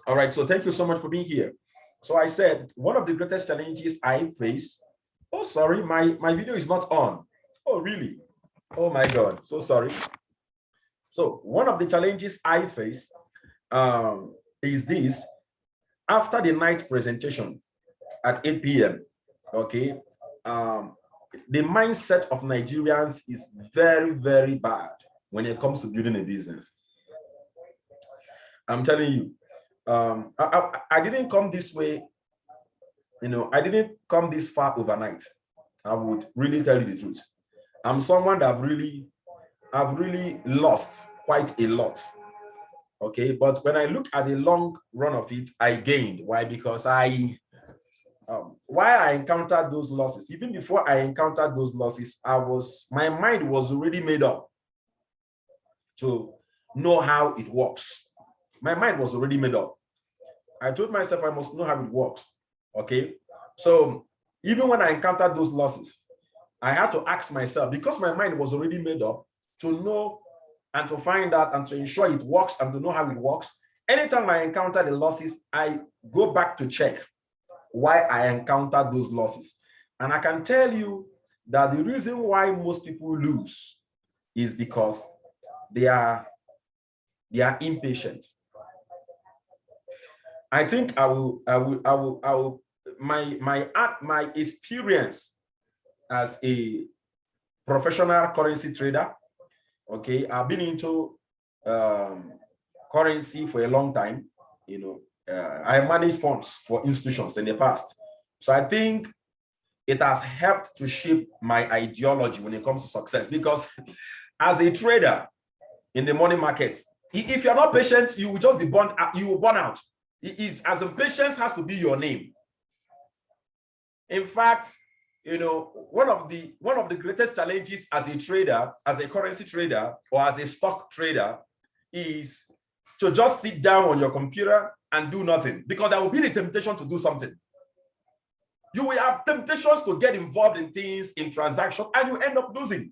All right, so thank you so much for being here. So I said, one of the greatest challenges I face, oh, sorry, my video is not on. Oh, really? Oh my God, so sorry. So one of the challenges I face is this: after the night presentation at 8 p.m., okay, the mindset of Nigerians is very, very bad when it comes to building a business. I'm telling you, I didn't come this way, I didn't come this far overnight. I would really tell you the truth. I'm someone that I've really lost quite a lot. Okay, but when I look at the long run of it, I gained. Why? Because why I encountered those losses, even before I encountered those losses, my mind was already made up to know how it works. My mind was already made up. I told myself I must know how it works. Okay, so even when I encountered those losses, I had to ask myself, because my mind was already made up, to know and to find out and to ensure it works and to know how it works. Anytime I encounter the losses, I go back to check why I encountered those losses. And I can tell you that the reason why most people lose is because they are impatient. I think my experience as a professional currency trader. Okay, I've been into currency for a long time. I managed funds for institutions in the past. So I think it has helped to shape my ideology when it comes to success, because as a trader in the money market, if you're not patient, you will just be burnt out. You will burn out. As in, patience has to be your name. In fact, one of the greatest challenges as a trader, as a currency trader, or as a stock trader, is to just sit down on your computer and do nothing, because there will be the temptation to do something. You will have temptations to get involved in things, in transactions, and you end up losing.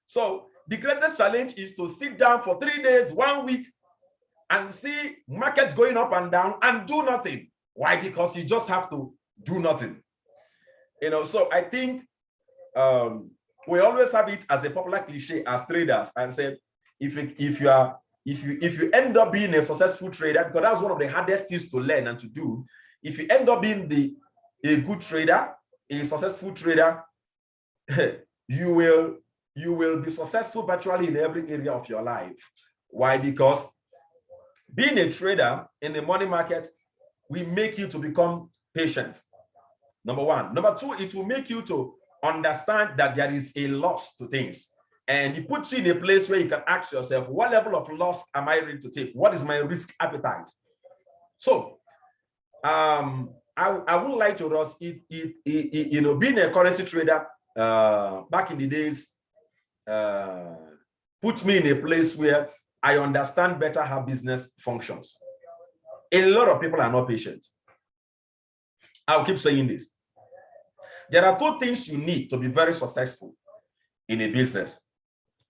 So the greatest challenge is to sit down for 3 days, 1 week, and see markets going up and down and do nothing. Why? Because you just have to do nothing. So I think we always have it as a popular cliche as traders, and say, if you end up being a successful trader, because that's one of the hardest things to learn and to do. If you end up being a good trader, a successful trader, you will be successful virtually in every area of your life. Why? Because being a trader in the money market will make you to become patient. Number one. Number two, it will make you to understand that there is a loss to things. And it puts you in a place where you can ask yourself, what level of loss am I ready to take? What is my risk appetite? So I wouldn't lie to us. Being a currency trader back in the days put me in a place where I understand better how business functions. A lot of people are not patient. I'll keep saying this. There are two things you need to be very successful in a business.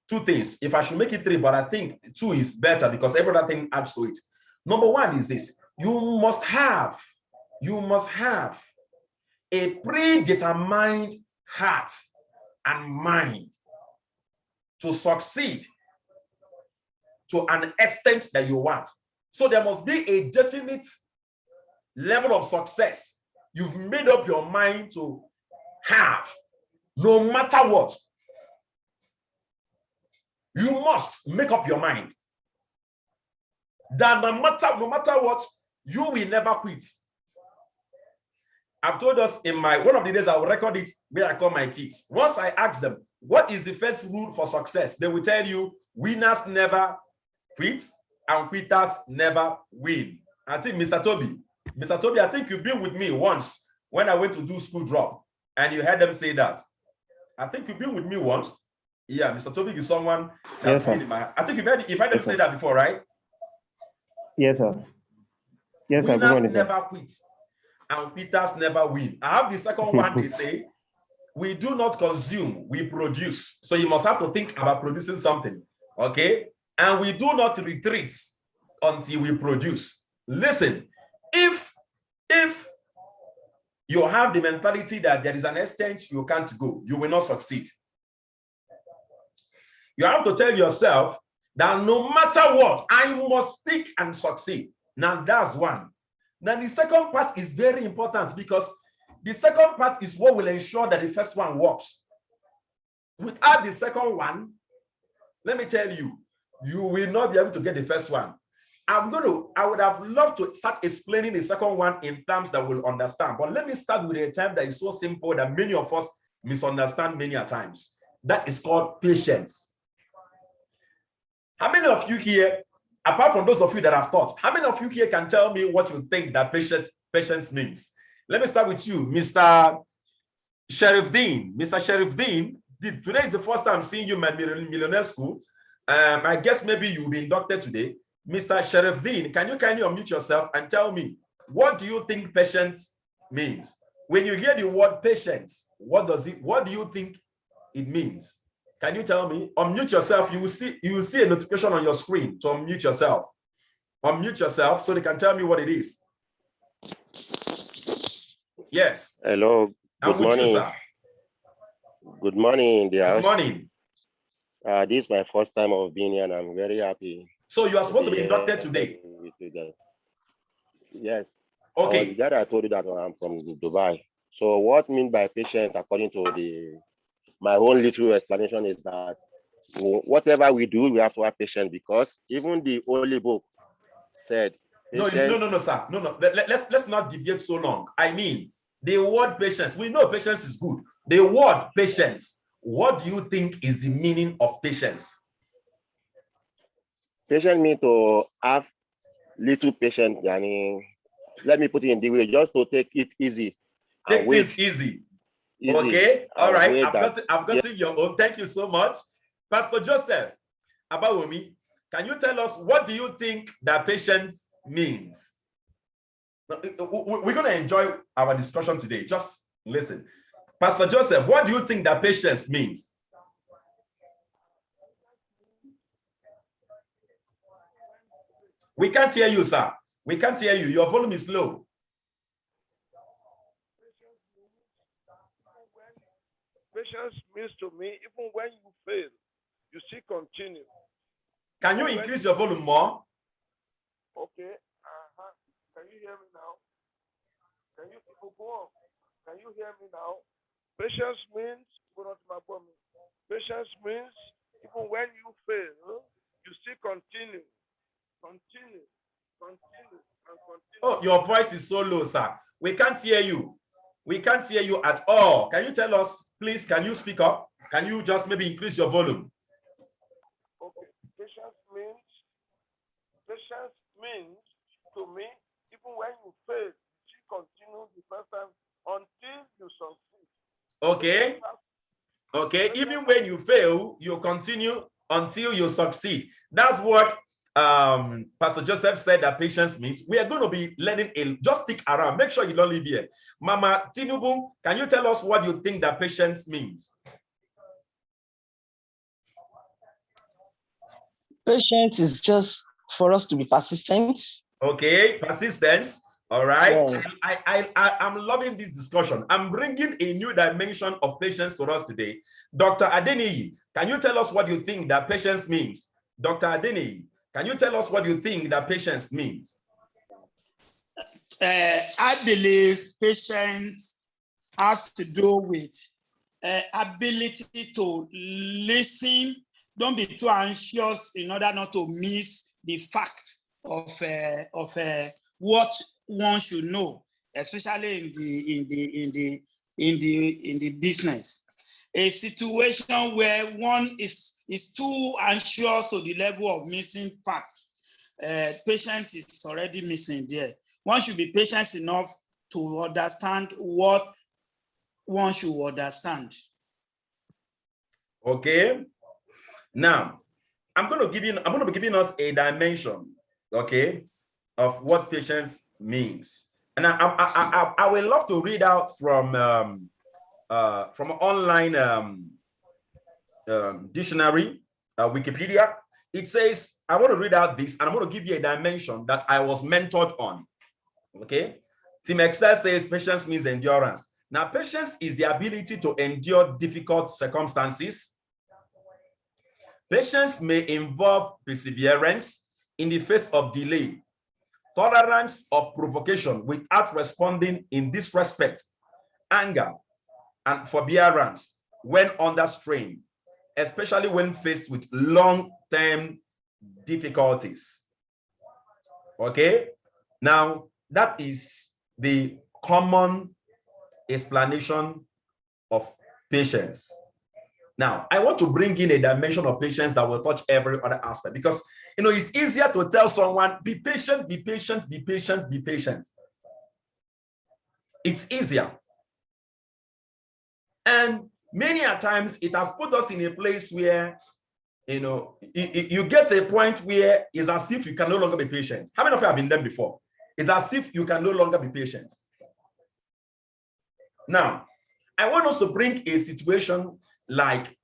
Two things. If I should make it three, but I think two is better because every other thing adds to it. Number one is this: you must have a predetermined heart and mind to succeed to an extent that you want. So there must be a definite level of success you've made up your mind to have, no matter what. You must make up your mind that no matter what, you will never quit. I've told us in one of the days I will record it where I call my kids. Once I ask them, what is the first rule for success? They will tell you, winners never quit and quitters never win. I think Mr. Toby, I think you've been with me once when I went to do school drop and you heard them say that. I think you've been with me once. Yeah, Mr. Toby is someone that's been in my, I think you've heard them say that before, right? Yes, sir. Yes, sir. Winners never quit and quitters never win. I have the second one. They say, we do not consume, we produce. So you must have to think about producing something, okay? And we do not retreat until we produce. Listen, If you have the mentality that there is an extent you can't go, you will not succeed. You have to tell yourself that no matter what, I must stick and succeed. Now that's one. Now the second part is very important, because the second part is what will ensure that the first one works. Without the second one, let me tell you, you will not be able to get the first one. I would have loved to start explaining the second one in terms that we'll understand. But let me start with a term that is so simple that many of us misunderstand many a times. That is called patience. How many of you here, apart from those of you that have taught, how many of you here can tell me what you think that patience means? Let me start with you, Mr. Sheriff Dean. Mr. Sheriff Dean, today is the first time seeing you at Millionaire School. I guess maybe you'll be inducted today. Mr. Sheriff Dean, can you kindly unmute yourself and tell me, what do you think patience means? When you hear the word patience, what do you think it means? Can you tell me? Unmute yourself. You will see a notification on your screen to unmute yourself. Unmute yourself so they can tell me what it is. Yes. Hello. Good morning. You, sir. Good morning, dear. Good morning. This is my first time of being here, and I'm very happy. So you are supposed to be inducted today? Yes. Okay. I told you that I'm from Dubai. So what I mean by patience, according to my own little explanation, is that whatever we do, we have to have patience, because even the Holy Book said. No, sir. No. Let's not deviate so long. I mean, the word patience. We know patience is good. The word patience. What do you think is the meaning of patience? Patience means to have little patience. Yani, let me put it in the way, just to take it easy. Take things easy. Okay. All right. I've gotten your own. Thank you so much. Pastor Joseph Abawomi, can you tell us, what do you think that patience means? We're going to enjoy our discussion today. Just listen. Pastor Joseph, what do you think that patience means? We can't hear you, sir. We can't hear you. Your volume is low. Patience means to me, even when you fail, you still continue. Can you increase your volume more? Okay. Can you hear me now? Can you go on? Can you hear me now? Patience means, patience means even when you fail, you still continue. Continue. Oh, your voice is so low, sir. We can't hear you. We can't hear you at all. Can you tell us, please, can you speak up? Can you just maybe increase your volume? Okay. Patience means to me, even when you fail, you continue the first time until you succeed. Okay. Okay. Even when you fail, you continue until you succeed. That's what Pastor Joseph said that patience means. We are going to be learning just stick around. Make sure you don't leave here. Mama Tinubu, can you tell us what you think that patience means? Patience is just for us to be persistent. Okay, persistence. All right. Yes. I'm loving this discussion. I'm bringing a new dimension of patience to us today. Dr. Adeniyi, can you tell us what you think that patience means? Dr. Adeniyi, can you tell us what you think that patience means? I believe patience has to do with ability to listen. Don't be too anxious in order not to miss the fact of what one should know, especially in the business. A situation where one is too anxious to the level of missing facts, patience is already missing there. One should be patient enough to understand what one should understand. Okay. Now, I'm going to be giving us a dimension, okay, of what patience means. And I would love to read out from online dictionary, Wikipedia. It says, I want to read out this, and I'm going to give you a dimension that I was mentored on. Okay. Team Excel says patience means endurance. Now, patience is the ability to endure difficult circumstances. Patience may involve perseverance in the face of delay, tolerance of provocation without responding in disrespect, anger, and forbearance when under strain, especially when faced with long-term difficulties. Okay, now that is the common explanation of patience. Now, I want to bring in a dimension of patience that will touch every other aspect, because it's easier to tell someone, be patient, be patient, be patient, be patient. It's easier. And many a times it has put us in a place where, you get to a point where it's as if you can no longer be patient. How many of you have been there before? It's as if you can no longer be patient. Now, I want us to bring a situation like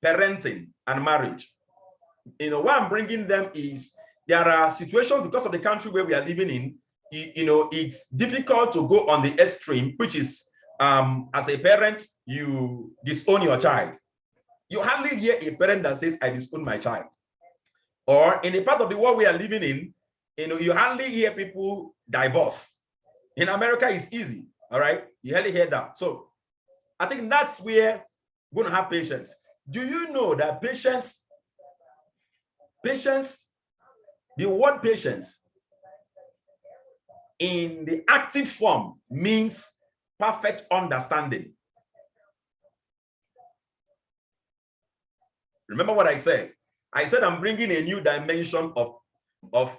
parenting and marriage. Why I'm bringing them is there are situations because of the country where we are living in, it's difficult to go on the extreme, which is as a parent, you disown your child. You hardly hear a parent that says, I disown my child. Or in a part of the world we are living in, you hardly hear people divorce. In America, it's easy. All right. You hardly hear that. So I think that's where we're going to have patience. Do you know that patience, the word patience in the active form means perfect understanding. Remember what I said? I said I'm bringing a new dimension of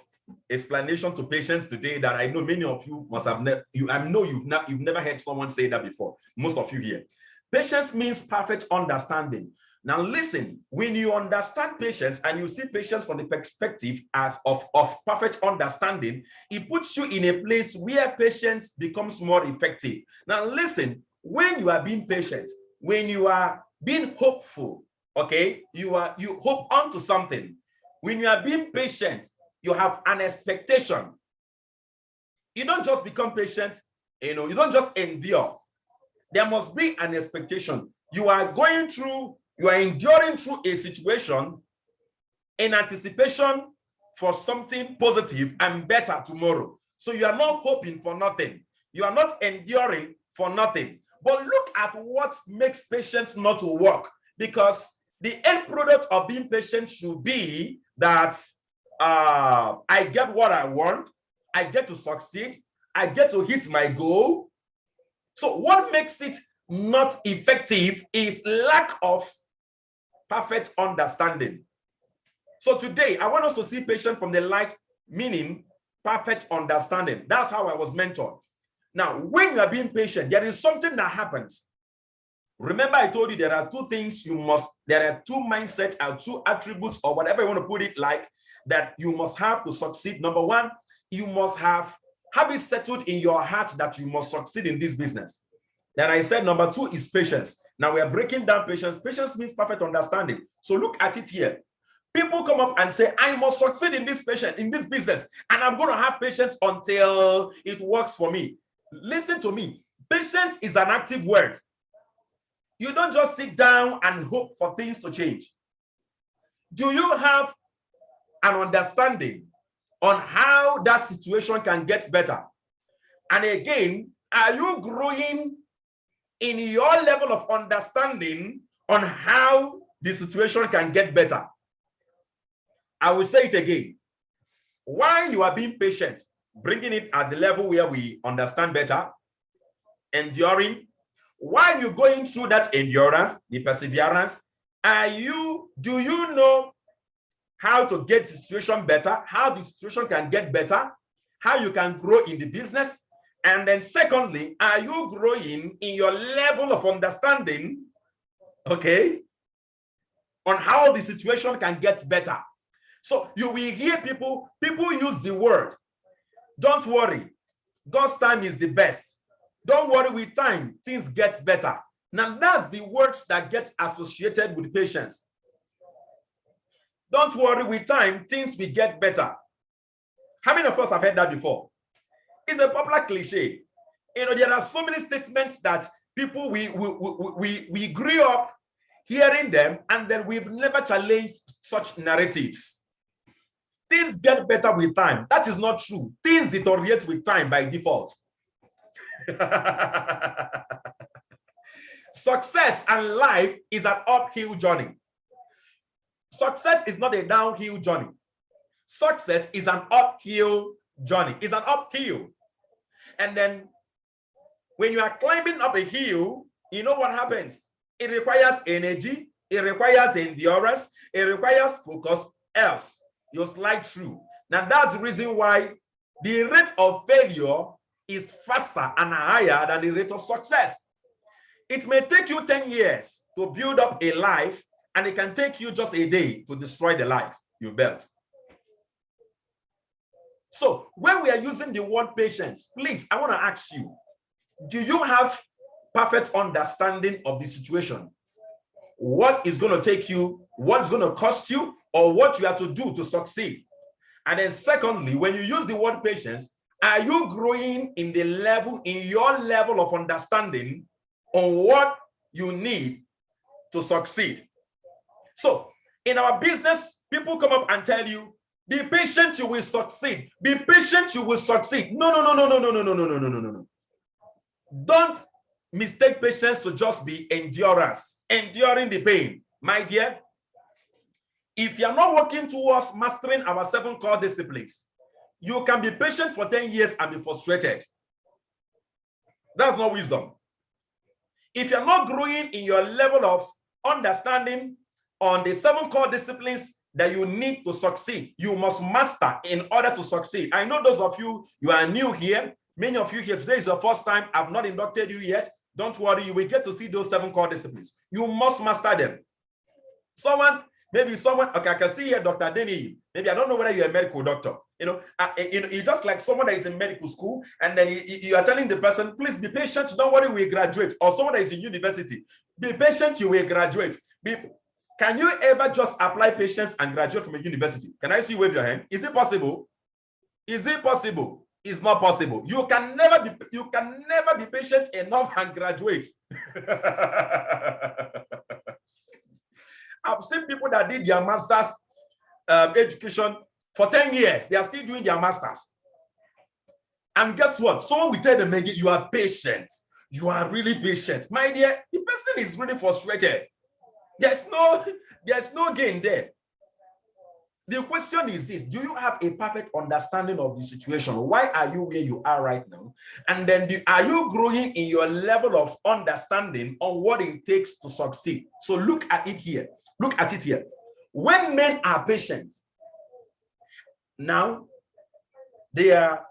explanation to patience today that I know many of you must have never, you've never heard someone say that before. Most of you here. Patience means perfect understanding. Now listen, when you understand patience and you see patience from the perspective of perfect understanding, it puts you in a place where patience becomes more effective. Now listen, when you are being patient, when you are being hopeful, okay, you hope onto something. When you are being patient, you have an expectation. You don't just become patient, you don't just endure. There must be an expectation. You are enduring through a situation in anticipation for something positive and better tomorrow. So you are not hoping for nothing. You are not enduring for nothing. But look at what makes patience not to work, because the end product of being patient should be that I get what I want, I get to succeed, I get to hit my goal. So what makes it not effective is lack of perfect understanding. So today, I want us to see patience from the light, meaning perfect understanding. That's how I was mentored. Now, when you are being patient, there is something that happens. Remember, I told you there are two things there are two mindsets or two attributes or whatever you want to put it like that you must have to succeed. Number one, you must have it settled in your heart that you must succeed in this business. Then I said number two is patience. Now we are breaking down patience. Patience means perfect understanding. So look at it here. People come up and say, I must succeed in this business, and I'm going to have patience until it works for me. Listen to me. Patience is an active word. You don't just sit down and hope for things to change. Do you have an understanding on how that situation can get better? And again, are you growing in your level of understanding on how the situation can get better? I will say it again. While you are being patient, bringing it at the level where we understand better, enduring, while you're going through that endurance, the perseverance, do you know how to get the situation better, how the situation can get better, how you can grow in the business? And then secondly, are you growing in your level of understanding, okay, on how the situation can get better? So you will hear people use the word, don't worry, God's time is the best. Don't worry, with time, things get better. Now that's the words that get associated with patience. Don't worry, with time, things will get better. How many of us have heard that before? It's a popular cliche. You know, there are so many statements that people we grew up hearing them, and then we've never challenged such narratives. Things get better with time. That is not true. Things deteriorate with time by default. Success and life is an uphill journey. Success is not a downhill journey. Success is an uphill journey. It's an uphill. And then when you are climbing up a hill, you know what happens? It requires energy. It requires endurance. It requires focus. Else, you slide through. Now, that's the reason why the rate of failure is faster and higher than the rate of success. It may take you 10 years to build up a life, and it can take you just a day to destroy the life you built. So when we are using the word patience, please, I want to ask you, do you have perfect understanding of the situation? What is going to take you, what's going to cost you, or what you have to do to succeed? And then secondly, when you use the word patience, are you growing in the level, in your level of understanding on what you need to succeed? So in our business, people come up and tell you, be patient, you will succeed. Be patient, you will succeed. No. Don't mistake patience to just be endurance, enduring the pain. My dear, if you're not working towards mastering our 7 core disciplines, you can be patient for 10 years and be frustrated. That's not wisdom. If you're not growing in your level of understanding on the 7 core disciplines that you need to succeed, you must master in order to succeed. I know those of you, you are new here. Many of you here, today is your first time. I've not inducted you yet. Don't worry, you will get to see those 7 core disciplines. You must master them. Maybe someone, okay, I can see here Dr. Denny. Maybe I don't know whether you're a medical doctor. You're just like someone that is in medical school, and then you are telling the person, please be patient, don't worry, we graduate. Or someone that is in university, be patient, you will graduate. Can you ever just apply patience and graduate from a university? Can I see you wave your hand? Is it possible? Is it possible? It's not possible. You can never be patient enough and graduate. I've seen people that did their master's education for 10 years. They are still doing their master's. And guess what? Someone will tell them, you are patient. You are really patient. My dear, the person is really frustrated. There's no gain there. The question is this: do you have a perfect understanding of the situation? Why are you where you are right now? And then are you growing in your level of understanding on what it takes to succeed? So look at it here. Look at it here. When men are patient, now they have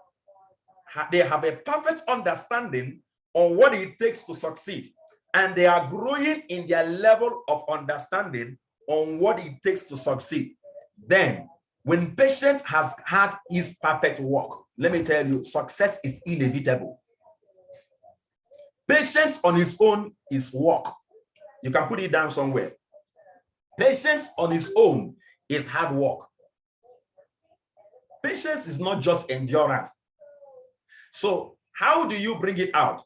a perfect understanding on what it takes to succeed. And they are growing in their level of understanding on what it takes to succeed. Then, when patience has had his perfect work, let me tell you, success is inevitable. Patience on its own is work. You can put it down somewhere. Patience on its own is hard work. Patience is not just endurance. So, how do you bring it out?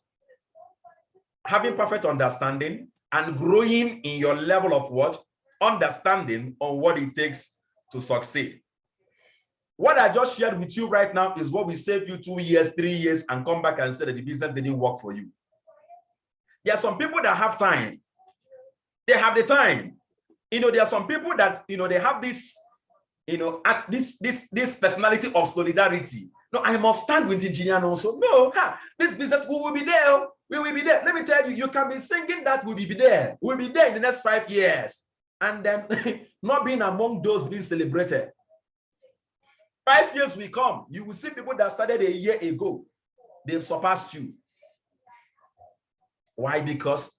Having perfect understanding and growing in your level of what? Understanding on what it takes to succeed. What I just shared with you right now is what will save you 2 years, 3 years, and come back and say that the business didn't work for you. There are some people that have time. They have the time. There are some people that, they have this, this personality of solidarity. No, I must stand with engineer also. No, this business, we will be there. We will be there. Let me tell you, you can be singing that we will be there. We'll be there in the next 5 years. And then not being among those being celebrated. 5 years will come. You will see people that started a year ago. They've surpassed you. Why? Because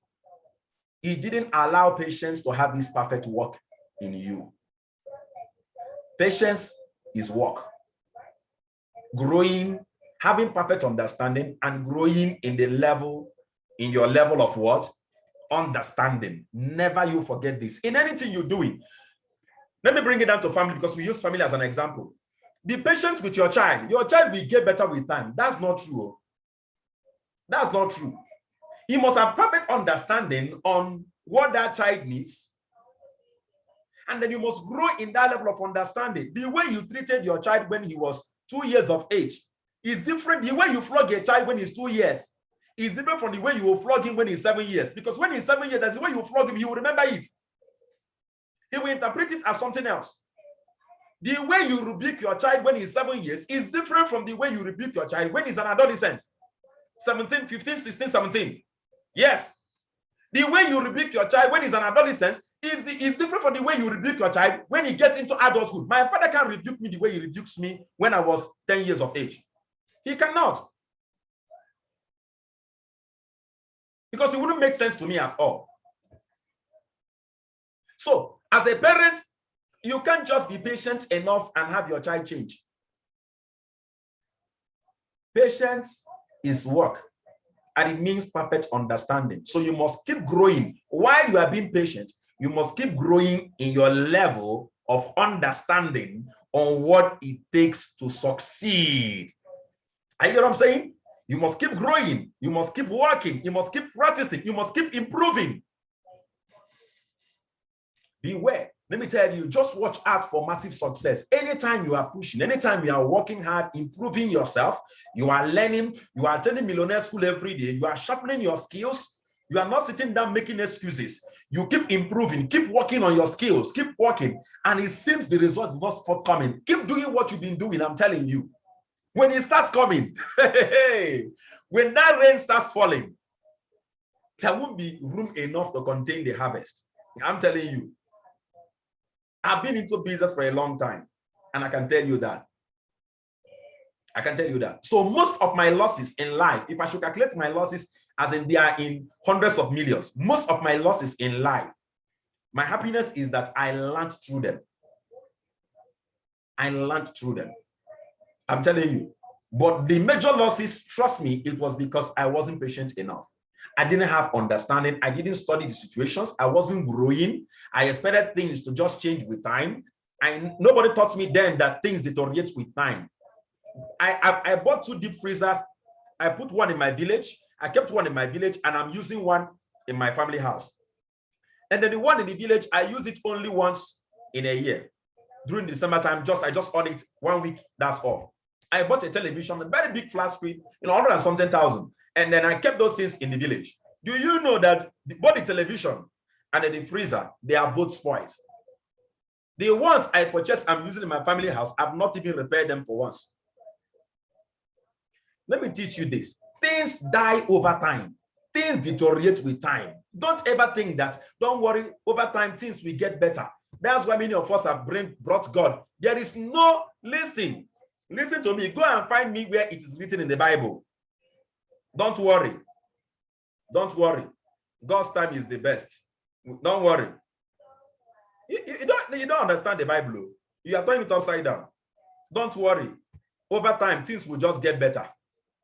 he didn't allow patience to have this perfect work in you. Patience is work. Growing, having perfect understanding and growing in your level of what? Understanding. Never you forget this. In anything you're doing, let me bring it down to family because we use family as an example. Be patient with your child. Your child will get better with time. That's not true. That's not true. You must have perfect understanding on what that child needs. And then you must grow in that level of understanding. The way you treated your child when he was 2 years of age is different. The way you flog a child when he's 2 years is different from the way you will flog him when he's 7 years. Because when he's 7 years, that's the way you flog him, he will remember it. He will interpret it as something else. The way you rebuke your child when he's 7 years is different from the way you rebuke your child when he's an adolescent. 17, 15, 16, 17. Yes. The way you rebuke your child when he's an adolescent is different from the way you rebuke your child when he gets into adulthood. My father can't rebuke me the way he rebukes me when I was 10 years of age. He cannot. Because it wouldn't make sense to me at all. So, as a parent, you can't just be patient enough and have your child change. Patience is work, and it means perfect understanding. So you must keep growing. While you are being patient, you must keep growing in your level of understanding on what it takes to succeed. Are you know what I'm saying? You must keep growing. You must keep working. You must keep practicing. You must keep improving. Beware. Let me tell you, just watch out for massive success. Anytime you are pushing, anytime you are working hard, improving yourself, you are learning, you are attending Millionaire school every day, you are sharpening your skills, you are not sitting down making excuses. You keep improving, keep working on your skills, keep working, and it seems the result is not forthcoming. Keep doing what you've been doing, I'm telling you. When it starts coming, when that rain starts falling, there won't be room enough to contain the harvest. I'm telling you. I've been into business for a long time, and I can tell you that. I can tell you that. So most of my losses in life, if I should calculate my losses as in they are in hundreds of millions, most of my losses in life, my happiness is that I learned through them. I learned through them. I'm telling you. But the major losses, trust me, it was because I wasn't patient enough. I didn't have understanding. I didn't study the situations. I wasn't growing. I expected things to just change with time. Nobody taught me then that things deteriorate with time. I bought 2 deep freezers. I put one in my village. I kept one in my village, and I'm using one in my family house. And then the one in the village, I use it only once in a year. During the summertime, I just on it 1 week, that's all. I bought a television, a very big flat screen, 100 and something thousand. And then I kept those things in the village. Do you know that both the television and the freezer, they are both spoiled? The ones I purchased, I'm using in my family house, I've not even repaired them for once. Let me teach you this. Things die over time. Things deteriorate with time. Don't ever think that, don't worry, over time, things will get better. That's why many of us have brought God. There is no, listen to me. Go and find me where it is written in the Bible. Don't worry. Don't worry. God's time is the best. Don't worry. You don't understand the Bible. You are turning it upside down. Don't worry. Over time, things will just get better.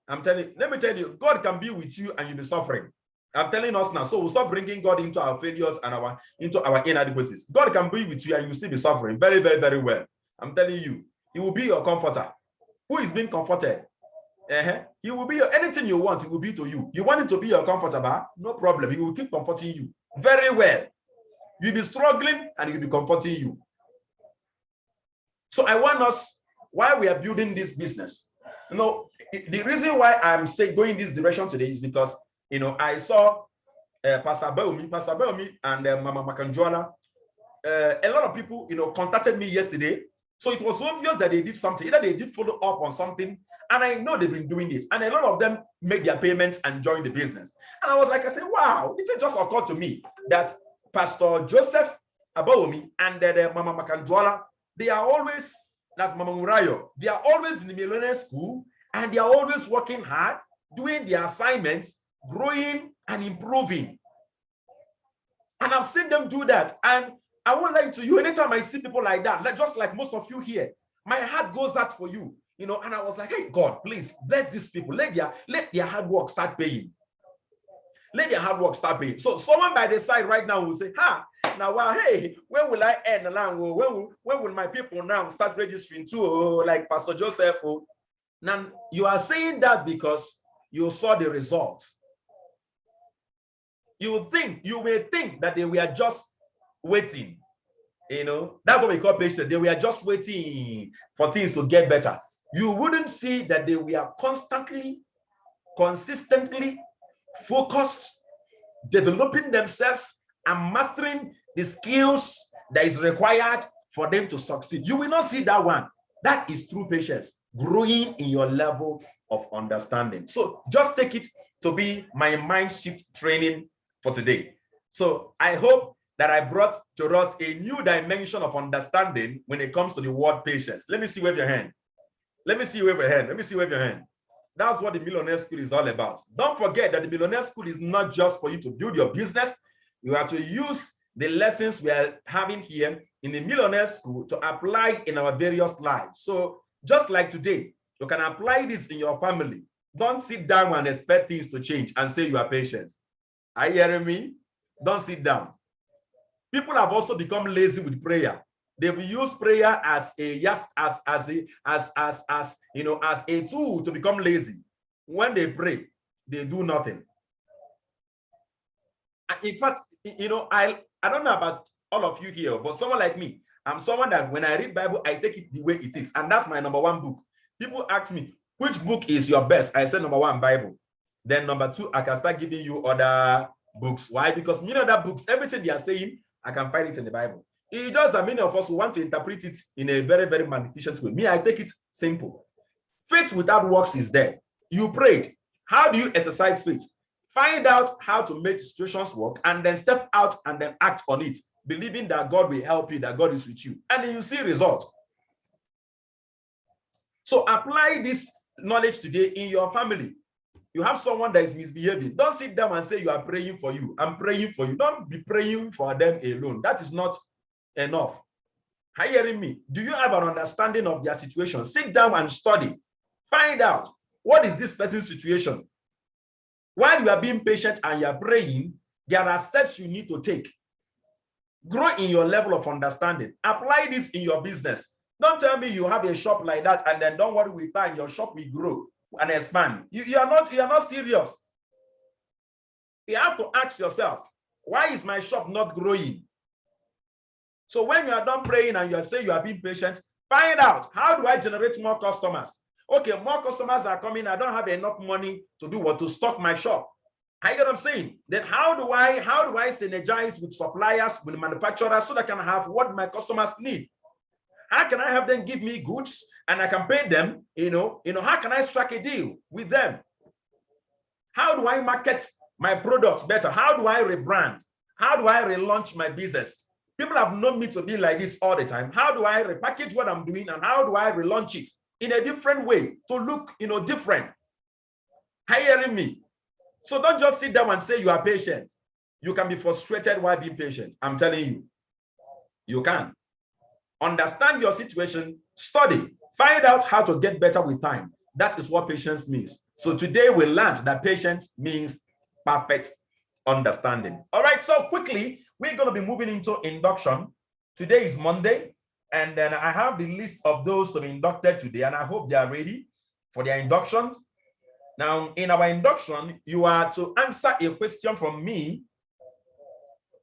I'm telling you, let me tell you, God can be with you and you'll be suffering. I'm telling us now. So we'll stop bringing God into our failures and into our inadequacies. God can be with you and you'll still be suffering very, very, very well. I'm telling you, He will be your comforter. Who is being comforted? He will be anything you want, He will be to you. You want it to be your comforter, no problem. He will keep comforting you very well. You'll be struggling and He'll be comforting you. So I want us, while we are building this business, the reason why I'm going this direction today is because I saw Pastor Baomi and Mama Makanjuala. A lot of people contacted me yesterday. So it was obvious that they did something. Either they did follow up on something, and I know they've been doing this. And a lot of them made their payments and joined the business. And I was like, I said, wow, it just occurred to me that Pastor Joseph Abaomi and Mama Makanjuala, they are always, that's Mama Murayo, they are always in the Millionaire school, and they are always working hard, doing their assignments, growing and improving. And I've seen them do that. And I won't lie to you, anytime I see people like that, just like most of you here, my heart goes out for you, and I was like, hey, God, please bless these people. Let their hard work start paying. Let their hard work start paying. So someone by the side right now will say, now, well, hey, when will I end the line? When will my people now start registering too? Like Pastor Joseph. Now, you are saying that because you saw the results. You may think that they were just waiting. That's what we call patience. They were just waiting for things to get better. You wouldn't see that they were constantly, consistently focused, developing themselves and mastering the skills that is required for them to succeed. You will not see that one. That is true patience, growing in your level of understanding. So just take it to be my mind shift training for today. So I hope that I brought to us a new dimension of understanding when it comes to the word patience. Let me see, wave your hand. Let me see, wave your hand. Let me see, wave your hand. That's what the Millionaire School is all about. Don't forget that the Millionaire School is not just for you to build your business. You have to use the lessons we are having here in the Millionaire School to apply in our various lives. So just like today, you can apply this in your family. Don't sit down and expect things to change and say you are patient. Are you hearing me? Don't sit down. People have also become lazy with prayer. They've used prayer as a tool to become lazy. When they pray, they do nothing. In fact, I don't know about all of you here, but someone like me, I'm someone that when I read Bible, I take it the way it is, and that's my number one book. People ask me, which book is your best? I say number one, Bible. Then number two, I can start giving you other books. Why? Because many other books, everything they are saying, I can find it in the Bible. It's just that many of us who want to interpret it in a very, very magnificent way. Me, I take it simple. Faith without works is dead. You prayed. How do you exercise faith? Find out how to make situations work and then step out and then act on it, believing that God will help you, that God is with you. And then you see results. So apply this knowledge today in your family. You have someone that is misbehaving. Don't sit down and say you are praying for you. I'm praying for you. Don't be praying for them alone. That is not enough. Are you hearing me? Do you have an understanding of their situation? Sit down and study. Find out, what is this person's situation? While you are being patient and you are praying, there are steps you need to take. Grow in your level of understanding. Apply this in your business. Don't tell me you have a shop like that and then don't worry, with time your shop will grow and expand. You are not serious. You have to ask yourself, why is my shop not growing? So when you are done praying and you are saying you are being patient, find out, how do I generate more customers? Okay, more customers are coming. I don't have enough money to do what? To stock my shop. I get what I'm saying? Then how do I synergize with suppliers, with manufacturers, so that I can have what my customers need? How can I have them give me goods and I can pay them? How can I strike a deal with them? How do I market my products better? How do I rebrand? How do I relaunch my business? People have known me to be like this all the time. How do I repackage what I'm doing and how do I relaunch it in a different way to look, different? Are you hearing me? So don't just sit down and say you are patient. You can be frustrated while being patient. I'm telling you, you can. Understand your situation, study, find out how to get better with time. That is what patience means. So today we learned that patience means perfect understanding. All right, so quickly, we're going to be moving into induction. Today is Monday, and then I have the list of those to be inducted today, and I hope they are ready for their inductions. Now, in our induction, you are to answer a question from me.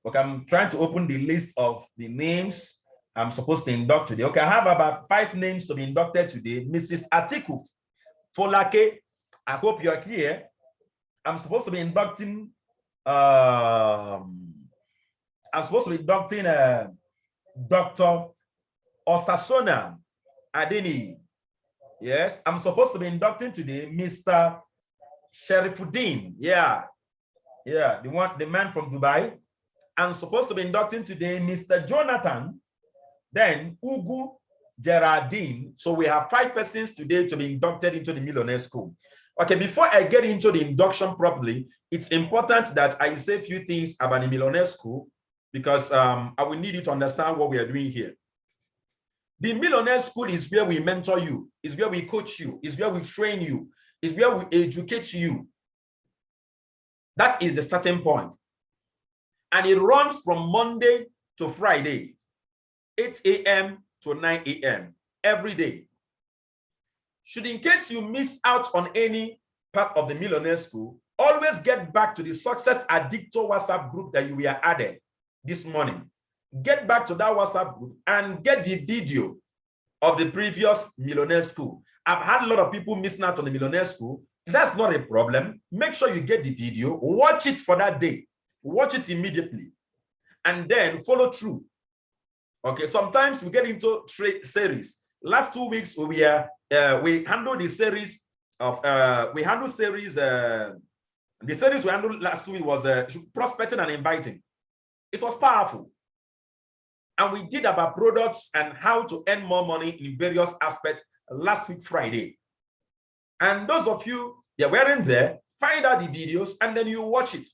Okay, I'm trying to open the list of the names I'm supposed to induct today. Okay, I have about 5 names to be inducted today. Mrs. Atiku Folake, I hope you're here. I'm supposed to be inducting Dr. Osasona Adeni. Yes, I'm supposed to be inducting today Mr. Sherifuddin. Yeah, the man from Dubai. I'm supposed to be inducting today Mr. Jonathan, then Ugu Gerardine. So we have 5 persons today to be inducted into the Millionaire School. Okay, before I get into the induction properly, it's important that I say a few things about the Millionaire School because I will need you to understand what we are doing here. The Millionaire School is where we mentor you, is where we coach you, is where we train you, is where we educate you. That is the starting point. And it runs from Monday to Friday, 8 a.m. to 9 a.m. every day. Should in case you miss out on any part of the Millionaire School, always get back to the Success Addictor WhatsApp group that you were added this morning. Get back to that WhatsApp group and get the video of the previous Millionaire School. I've had a lot of people missing out on the Millionaire School. That's not a problem. Make sure you get the video, watch it for that day, watch it immediately, and then follow through. Okay, sometimes we get into series. Last 2 weeks we handled the series of the series we handled last week was prospecting and inviting. It was powerful. And we did about products and how to earn more money in various aspects last week, Friday. And those of you that weren't there, find out the videos and then you watch it.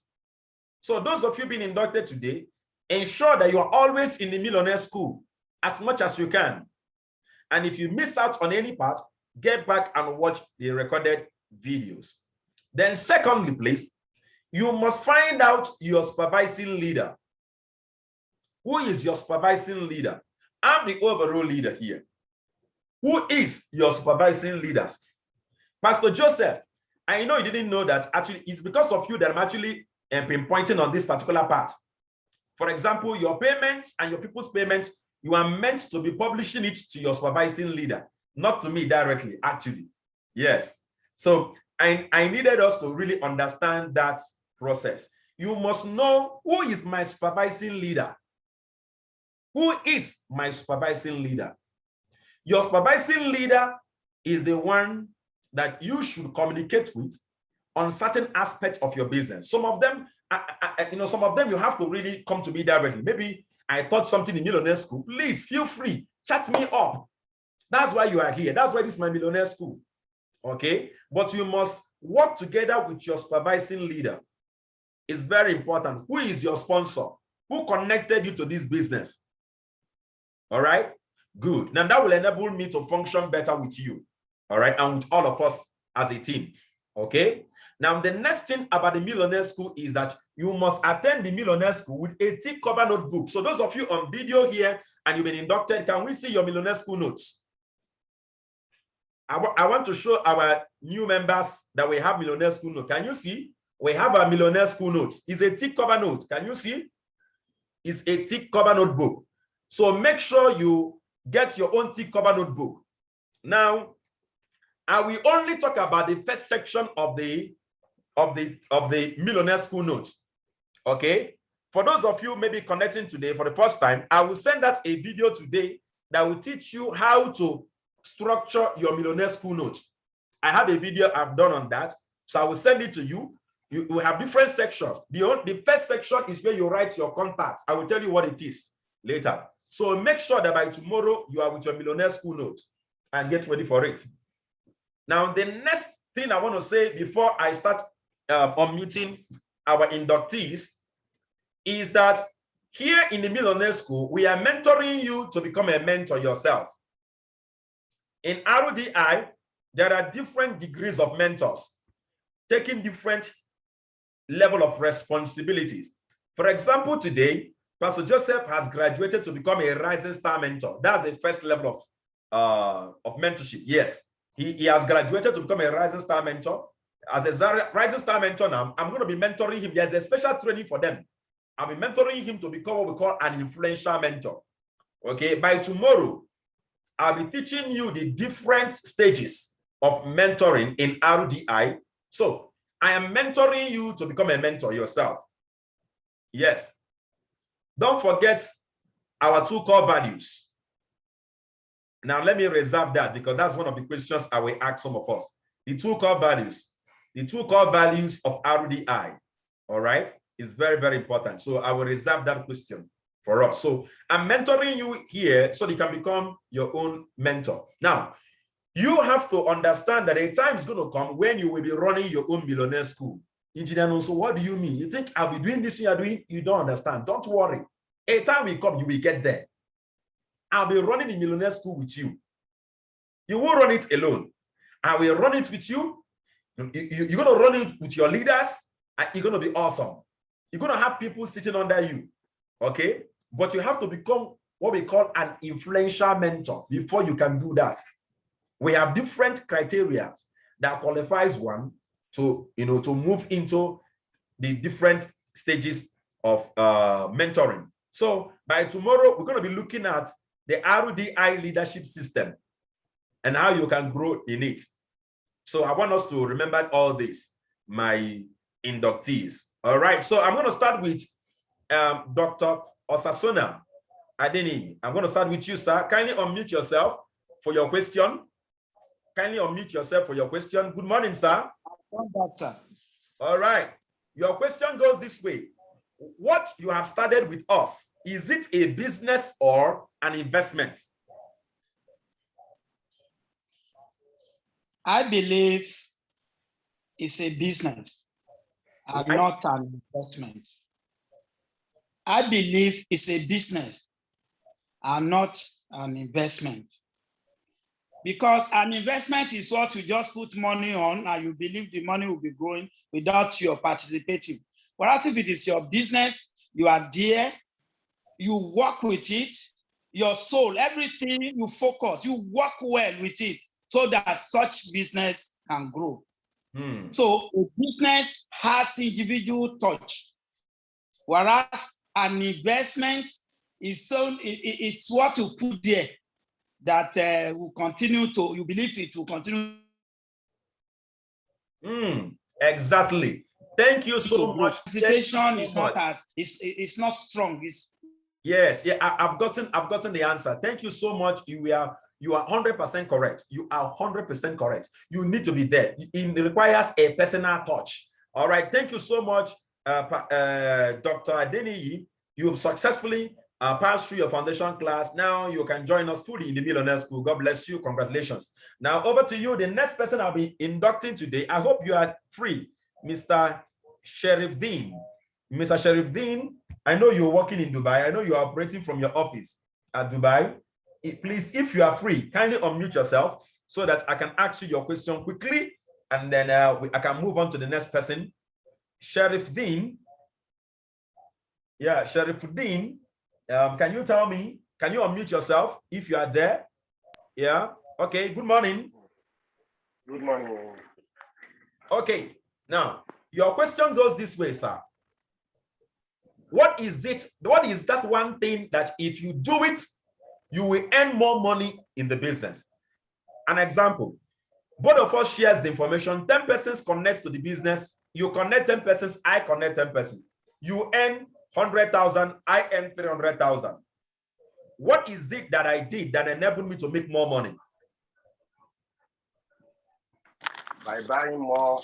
So those of you being inducted today, ensure that you are always in the Millionaire School as much as you can. And if you miss out on any part, get back and watch the recorded videos. Then secondly, please, you must find out your supervising leader. Who is your supervising leader? I'm the overall leader here. Who is your supervising leaders? Pastor Joseph, I know you didn't know that. Actually, it's because of you that I'm actually pinpointing on this particular part. For example, your payments and your people's payments, you are meant to be publishing it to your supervising leader, not to me directly, actually. Yes. So I needed us to really understand that process. You must know who is my supervising leader. Who is my supervising leader? Your supervising leader is the one that you should communicate with on certain aspects of your business. Some of them, some of them you have to really come to me directly. Maybe I taught something in Millionaire School. Please feel free, chat me up. That's why you are here. That's why this is my Millionaire School. Okay, but you must work together with your supervising leader. It's very important. Who is your sponsor? Who connected you to this business? All right, good. Now that will enable me to function better with you. All right, and with all of us as a team. Okay, now the next thing about the Millionaire School is that you must attend the Millionaire School with a thick cover notebook. So those of you on video here and you've been inducted, can we see your Millionaire School notes? I want to show our new members that we have Millionaire School notes. Can you see? We have a Millionaire School notes. It's a thick cover note. Can you see? It's a thick cover notebook. So make sure you get your own thick cover notebook. Now, I will only talk about the first section of the Millionaire School notes. Okay. For those of you maybe connecting today for the first time, I will send out a video today that will teach you how to structure your Millionaire School notes. I have a video I've done on that, so I will send it to you. You will have different sections. The first section is where you write your contacts. I will tell you what it is later. So make sure that by tomorrow you are with your Millionaire School notes and get ready for it. Now, the next thing I want to say before I start unmuting our inductees is that here in the Millionaire School, we are mentoring you to become a mentor yourself. In RDI, there are different degrees of mentors taking different level of responsibilities. For example, today, Pastor Joseph has graduated to become a Rising Star mentor. That's the first level of mentorship. Yes, he has graduated to become a Rising Star mentor. As a Rising Star mentor now, I'm going to be mentoring him. There's a special training for them. I'll be mentoring him to become what we call an influential mentor. Okay, by tomorrow, I'll be teaching you the different stages of mentoring in RDI. So I am mentoring you to become a mentor yourself. Yes. Don't forget our 2 core values. Now, let me reserve that because that's one of the questions I will ask some of us. The 2 core values. The 2 core values of RDI. All right. It's very, very important. So I will reserve that question for us. So I'm mentoring you here so you can become your own mentor. Now, you have to understand that a time is going to come when you will be running your own Millionaire School. Engineer, so what do you mean? You think I'll be doing this you are doing? You don't understand. Don't worry. A time will come, you will get there. I'll be running the Millionaire School with you. You won't run it alone. I will run it with you. You're going to run it with your leaders. you're going to be awesome. You're going to have people sitting under you, okay? But you have to become what we call an influential mentor before you can do that. We have different criteria that qualifies one to, to move into the different stages of mentoring. So by tomorrow, we're going to be looking at the RDI leadership system and how you can grow in it. So I want us to remember all this, my inductees. All right, so I'm going to start with Dr. Osasuna Adeni. I'm going to start with you, sir. Kindly unmute yourself for your question. Kindly unmute yourself for your question. Good morning, sir. Sir. All right. Your question goes this way. What you have started with us, is it a business or an investment? I believe it's a business and not an investment. I believe it's a business and not an investment. Because an investment is what you just put money on and you believe the money will be growing without your participating. Whereas if it is your business, you are there, you work with it, your soul, everything you focus, you work well with it so that such business can grow. So a business has individual touch, whereas an investment is what you put there that will continue to, you believe it will continue. Exactly. Thank you so much. Participation is not as, it's not strong. Yes, yeah, I've gotten the answer. Thank you so much. You are 100% correct. You are 100% correct. You need to be there. It requires a personal touch. All right. Thank you so much, Dr. Adeniyi. You've successfully passed through your foundation class. Now you can join us fully in the Millionaire School. God bless you. Congratulations. Now over to you. The next person I'll be inducting today. I hope you are free, Mr. Sheriff Dean. Mr. Sheriff Dean, I know you're working in Dubai. I know you're operating from your office at Dubai. Please, if you are free, kindly unmute yourself so that I can ask you your question quickly, and then I can move on to the next person. Sheriff Dean. Yeah, Sheriff Dean, can you tell me, can you unmute yourself if you are there? Yeah, okay, good morning. Good morning. Okay, now, your question goes this way, sir. What is that one thing that if you do it, you will earn more money in the business? An example, both of us shares the information, 10 persons connect to the business, you connect 10 persons, I connect 10 persons. You earn 100,000, I earn 300,000. What is it that I did that enabled me to make more money? By buying more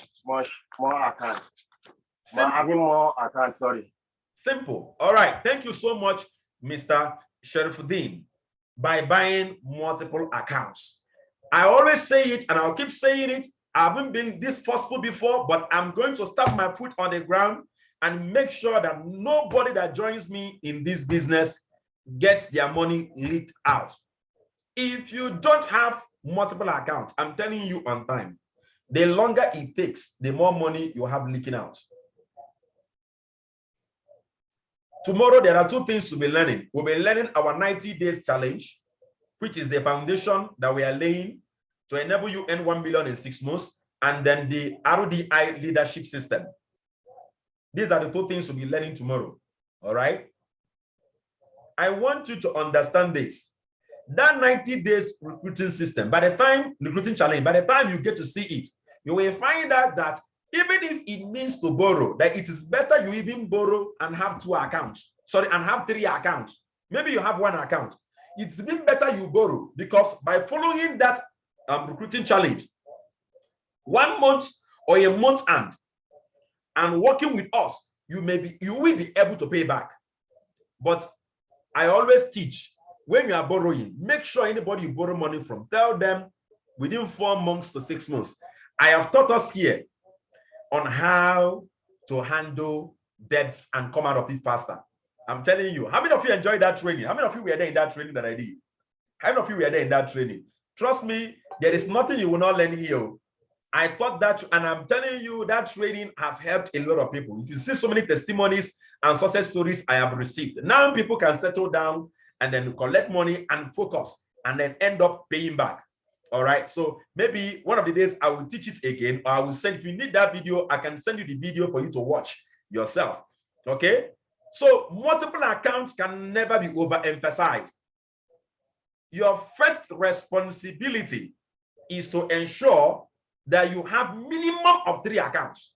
accounts. Having more accounts, sorry. Simple. All right. Thank you so much, Mr. Sherifuddin. By buying multiple accounts. I always say it and I'll keep saying it. I haven't been this forceful before, but I'm going to stamp my foot on the ground and make sure that nobody that joins me in this business gets their money leaked out. If you don't have multiple accounts, I'm telling you on time, the longer it takes, the more money you have leaking out. Tomorrow, there are two things to be learning. We'll be learning our 90 days challenge, which is the foundation that we are laying to enable you earn 1 million in 6 months, and then the RDI leadership system. These are the two things we'll be learning tomorrow. All right. I want you to understand this. That 90 days recruiting system, recruiting challenge, by the time you get to see it, you will find out that even if it means to borrow, that it is better you even borrow and have 2 accounts. Sorry, and have 3 accounts. Maybe you have 1 account. It's even better you borrow, because by following that recruiting challenge, 1 month or a month and working with us, you will be able to pay back. But I always teach, when you are borrowing, make sure anybody you borrow money from, tell them within 4 months to 6 months. I have taught us here on how to handle debts and come out of it faster. I'm telling you, how many of you enjoyed that training? How many of you were there in that training that I did? How many of you were there in that training? Trust me, there is nothing you will not learn here. I thought that, and I'm telling you that training has helped a lot of people. If you see so many testimonies and success stories I have received, now people can settle down and then collect money and focus and then end up paying back. All right. So maybe one of the days I will teach it again, or I will send, if you need that video, I can send you the video for you to watch yourself. Okay. So multiple accounts can never be overemphasized. Your first responsibility is to ensure that you have minimum of 3 accounts.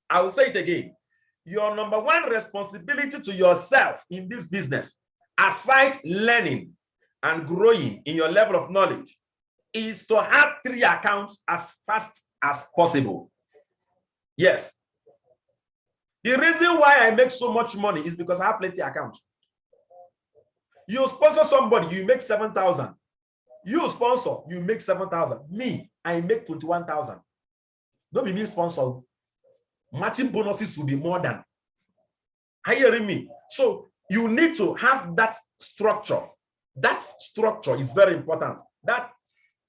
I will say it again. Your number one responsibility to yourself in this business, aside learning and growing in your level of knowledge, is to have 3 accounts as fast as possible. Yes. The reason why I make so much money is because I have plenty of accounts. You sponsor somebody, you make 7,000. You sponsor, you make 7,000. Me, I make 21,000. Don't be me sponsor. Matching bonuses will be more than. Are you hearing me? So you need to have that structure. That structure is very important. That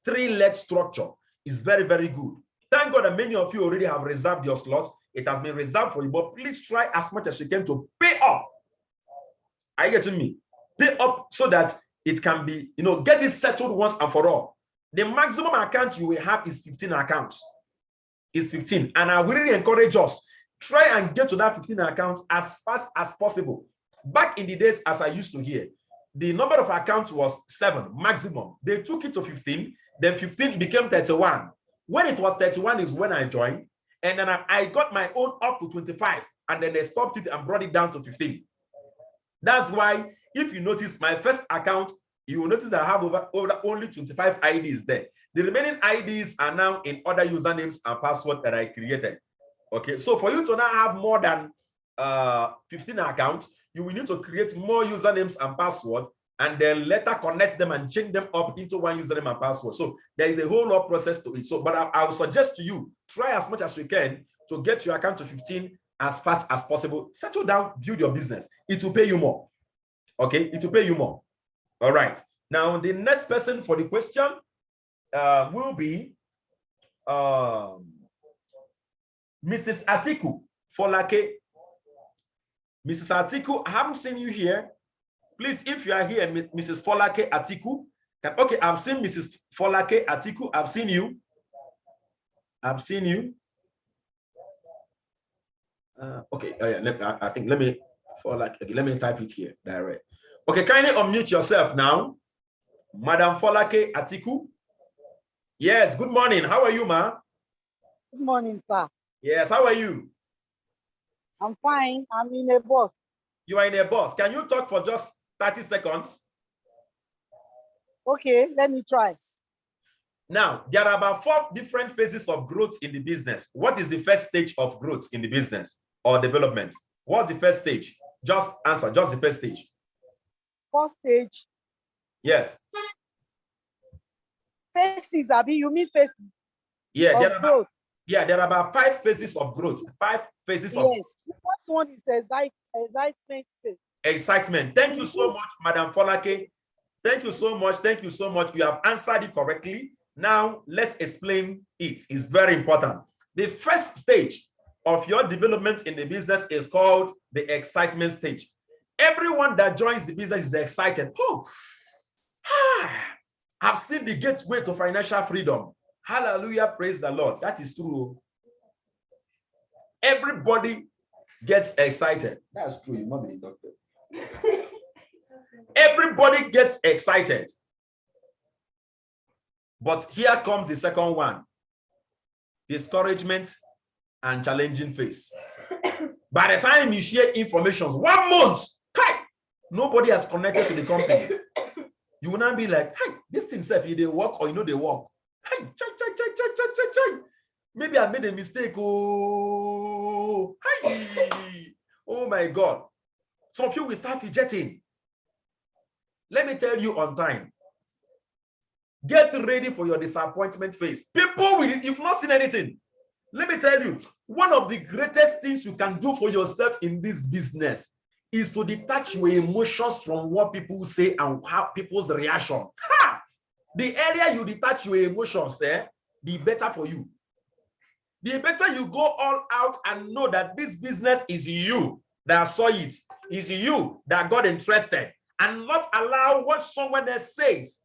3-leg structure is very, very good. Thank God that many of you already have reserved your slots. It has been reserved for you, but please try as much as you can to pay up. Are you getting me? Pay up so that it can be, get it settled once and for all. The maximum account you will have is 15 accounts. Is 15. And I really encourage us, try and get to that 15 accounts as fast as possible. Back in the days, as I used to hear, the number of accounts was 7 maximum. They took it to 15, then 15 became 31. When it was 31 is when I joined, and then I got my own up to 25, and then they stopped it and brought it down to 15. That's why, if you notice my first account, you will notice that I have over only 25 IDs there. The remaining IDs are now in other usernames and passwords that I created. Okay, so for you to now have more than 15 accounts, you will need to create more usernames and password, and then later connect them and change them up into one username and password. So there is a whole lot process to it. So, but I will suggest to you, try as much as you can to get your account to 15 as fast as possible. Settle down, build your business. It will pay you more. Okay, it will pay you more. All right. Now, the next person for the question will be Mrs. Atiku Folake. Mrs. Atiku, I haven't seen you here. Please, if you are here, Mrs. Folake Atiku. Okay, I've seen Mrs. Folake Atiku. I've seen you. I've seen you. Okay, yeah, I think let me type it here direct. Okay, kindly unmute yourself now. Madam Folake Atiku. Yes, good morning. How are you, ma? Good morning, sir. Yes, how are you? I'm fine. I'm in a bus. You are in a bus. Can you talk for just 30 seconds? Okay, let me try. Now, there are about 4 different phases of growth in the business. What is the first stage of growth in the business or development? What's the first stage? Just answer, just the first stage. First stage. Yes. Phases, Abi, you mean phases? Yeah, there are about 5 phases of growth. 5 phases of yes. The first one is excitement phase. Excitement. Thank you so much, Madam Folake. Thank you so much. Thank you so much. You have answered it correctly. Now, let's explain it. It's very important. The first stage of your development in the business is called the excitement stage. Everyone that joins the business is excited. Oh, I've seen the gateway to financial freedom. Hallelujah, praise the Lord. That is true. Everybody gets excited. That's true. You're not a doctor. Everybody gets excited. But here comes the second one. Discouragement and challenging phase. By the time you share information, 1 month, nobody has connected to the company. You will not be like, hey, this thing said they work or they work. Hey, maybe I made a mistake. Oh, hey. Oh my God. Some of you will start fidgeting. Let me tell you on time. Get ready for your disappointment phase. People will, if you've not seen anything, let me tell you, one of the greatest things you can do for yourself in this business is to detach your emotions from what people say and how people's reaction. The earlier you detach your emotions, the better for you. The better you go all out and know that this business is you that saw it, is you that got interested, and not allow what someone else says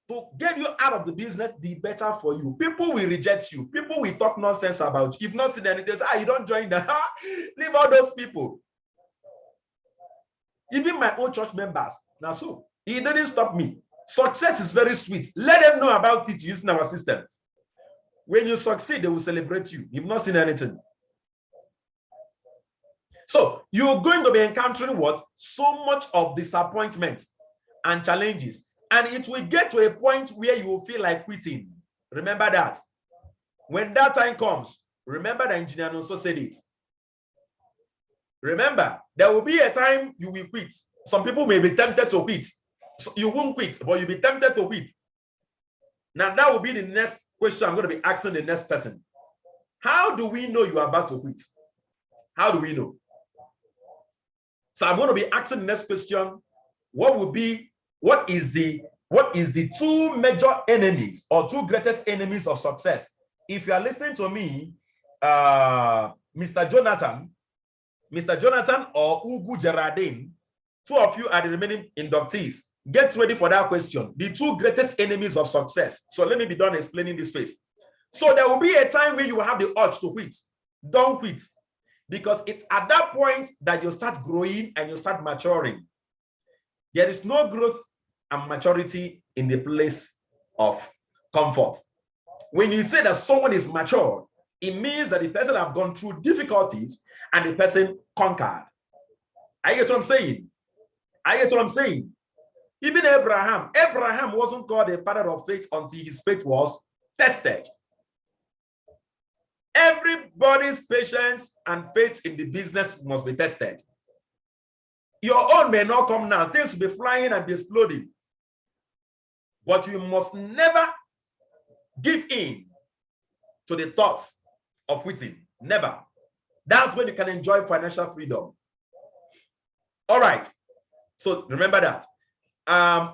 to get you out of the business, the better for you. People will reject you. People will talk nonsense about you. You've not seen anything. You don't join them. Leave all those people. Even my own church members. Now, so it didn't stop me. Success is very sweet. Let them know about it using our system. When you succeed, they will celebrate you. You've not seen anything. So you're going to be encountering what? So much of disappointment and challenges. And it will get to a point where you will feel like quitting. Remember that. When that time comes, remember the engineer also said it. Remember, there will be a time you will quit. Some people may be tempted to quit. So you won't quit, but you'll be tempted to quit. Now, that will be the next question I'm going to be asking the next person. How do we know you are about to quit? How do we know? So I'm going to be asking the next question. What is the two major enemies or two greatest enemies of success? If you are listening to me, Mr. Jonathan or Ugu Gerardine, two of you are the remaining inductees. Get ready for that question. The two greatest enemies of success. So let me be done explaining this phase. So there will be a time where you will have the urge to quit. Don't quit. Because it's at that point that you start growing and you start maturing. There is no growth and maturity in the place of comfort. When you say that someone is mature, it means that the person has gone through difficulties and the person conquered. I get what I'm saying. Even Abraham wasn't called a father of faith until his faith was tested. Everybody's patience and faith in the business must be tested. Your own may not come now. Things will be flying and be exploding. But you must never give in to the thought of quitting. Never. That's when you can enjoy financial freedom. All right. So remember that.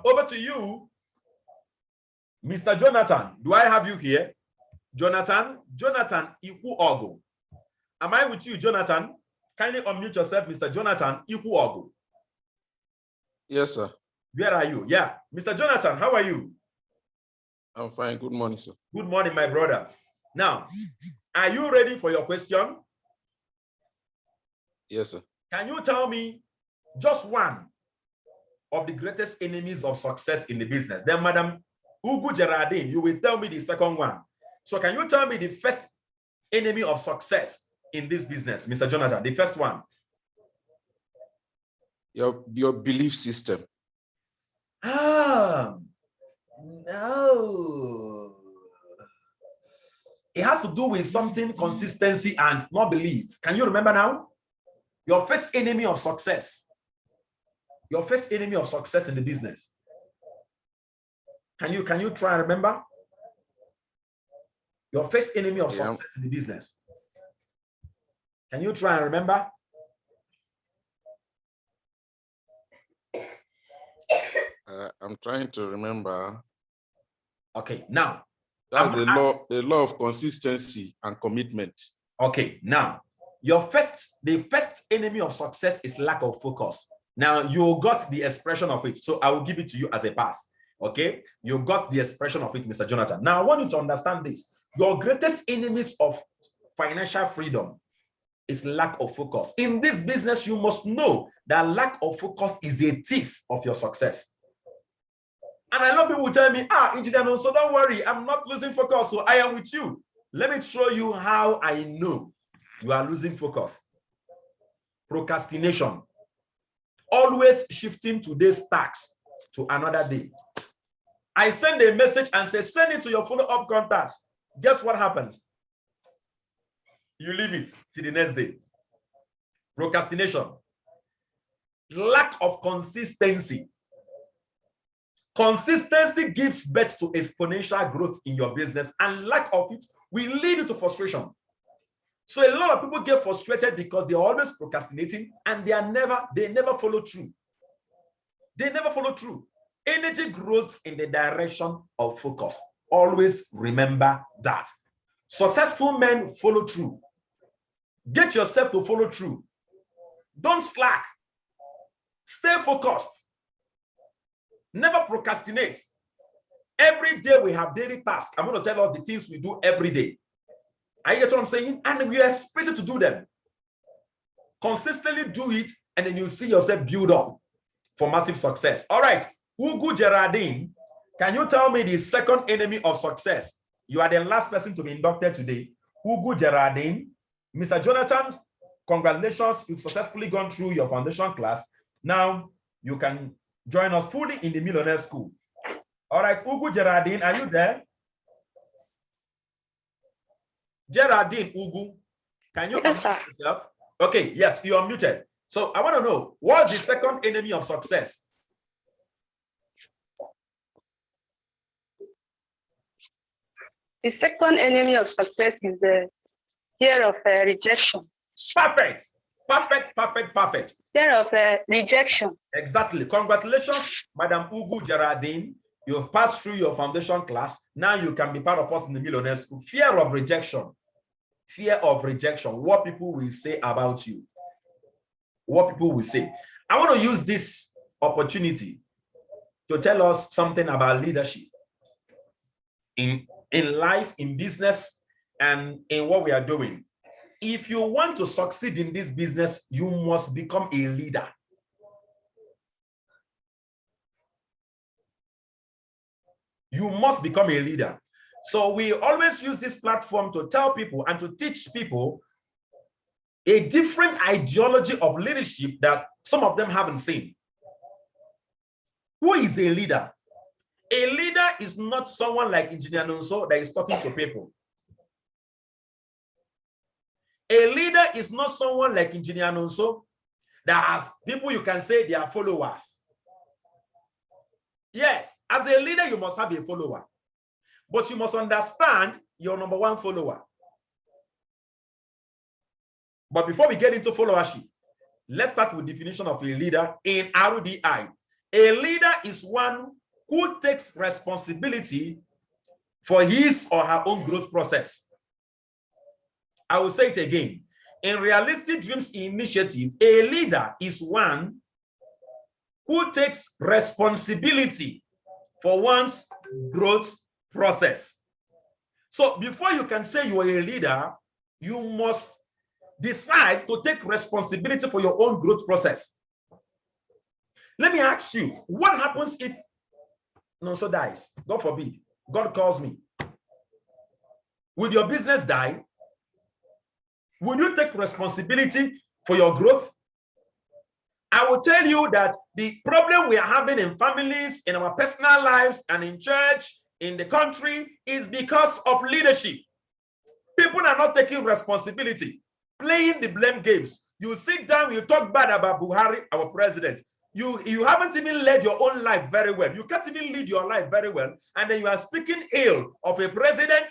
Over to you, Mr. Jonathan. Do I have you here? Jonathan Iku Ogo. Am I with you, Jonathan? Kindly unmute yourself, Mr. Jonathan Iku Ogo. Yes, sir. Where are you? Yeah. Mr. Jonathan, how are you? I'm fine. Good morning, sir. Good morning, my brother. Now, are you ready for your question? Yes, sir. Can you tell me just one of the greatest enemies of success in the business? Then, Madam Ugu Gerardine, you will tell me the second one. So can you tell me the first enemy of success in this business, Mr. Jonathan, the first one? Your belief system. No. It has to do with something, consistency and not belief. Can you remember now? Your first enemy of success. Your first enemy of success in the business. Can you try and remember? Your first enemy of success in the business. Can you try and remember? I'm trying to remember. Okay, now. That's the law of consistency and commitment. Okay, now, the first enemy of success is lack of focus. Now, you got the expression of it, so I will give it to you as a pass. Okay, you got the expression of it, Mr. Jonathan. Now, I want you to understand this. Your greatest enemies of financial freedom is lack of focus. In this business, you must know that lack of focus is a thief of your success. And I know people will tell me, engineer, so don't worry, I'm not losing focus, so I am with you. Let me show you how I know you are losing focus. Procrastination. Always shifting today's task to another day. I send a message and say, send it to your follow-up contacts. Guess what happens? You leave it till the next day. Procrastination. Lack of consistency. Consistency gives birth to exponential growth in your business, and lack of it will lead you to frustration. So a lot of people get frustrated because they're always procrastinating and they never follow through. They never follow through. Energy grows in the direction of focus. always remember that. Successful men follow through. Get yourself to follow through. Don't slack. Stay focused. Never procrastinate. Every day we have daily tasks. I'm going to tell us the things we do every day. I get what I'm saying? And we are expected to do them. Consistently do it, and then you see yourself build up for massive success. All right. Ugu Gerardine, can you tell me the second enemy of success? You are the last person to be inducted today. Ugu Gerardine. Mr. Jonathan, congratulations. You've successfully gone through your foundation class. Now you can join us fully in the Millionaire School. All right, Ugu Gerardine, are you there? Gerardine Ugu, can you unmute yourself? Okay, yes, you are muted. So I want to know, what's the second enemy of success? The second enemy of success is the fear of rejection. Perfect. Perfect, perfect, perfect. Fear of rejection. Exactly. Congratulations, Madam Ugu Gerardine. You've passed through your foundation class. Now you can be part of us in the Millionaire School. Fear of rejection. Fear of rejection. What people will say about you. What people will say. I want to use this opportunity to tell us something about leadership in life, in business, and in what we are doing. If you want to succeed in this business, you must become a leader. You must become a leader. So we always use this platform to tell people and to teach people a different ideology of leadership that some of them haven't seen. Who is a leader? A leader is not someone like Engineer Nonso that is talking to people. A leader is not someone like Engineer Nonso that has people you can say they are followers. Yes, as a leader, you must have a follower. But you must understand your number one follower. But before we get into followership, let's start with the definition of a leader in RDI. A leader is one who takes responsibility for his or her own growth process. I will say it again. In Realistic Dreams Initiative, a leader is one who takes responsibility for one's growth process. So before you can say you are a leader, you must decide to take responsibility for your own growth process. Let me ask you, what happens if Nonso dies? God forbid. God calls me. Will your business die? Will you take responsibility for your growth? I will tell you that the problem we are having in families, in our personal lives, and in church, in the country, is because of leadership. People are not taking responsibility, playing the blame games. You sit down, you talk bad about Buhari, our president. You haven't even led your own life very well. You can't even lead your life very well. And then you are speaking ill of a president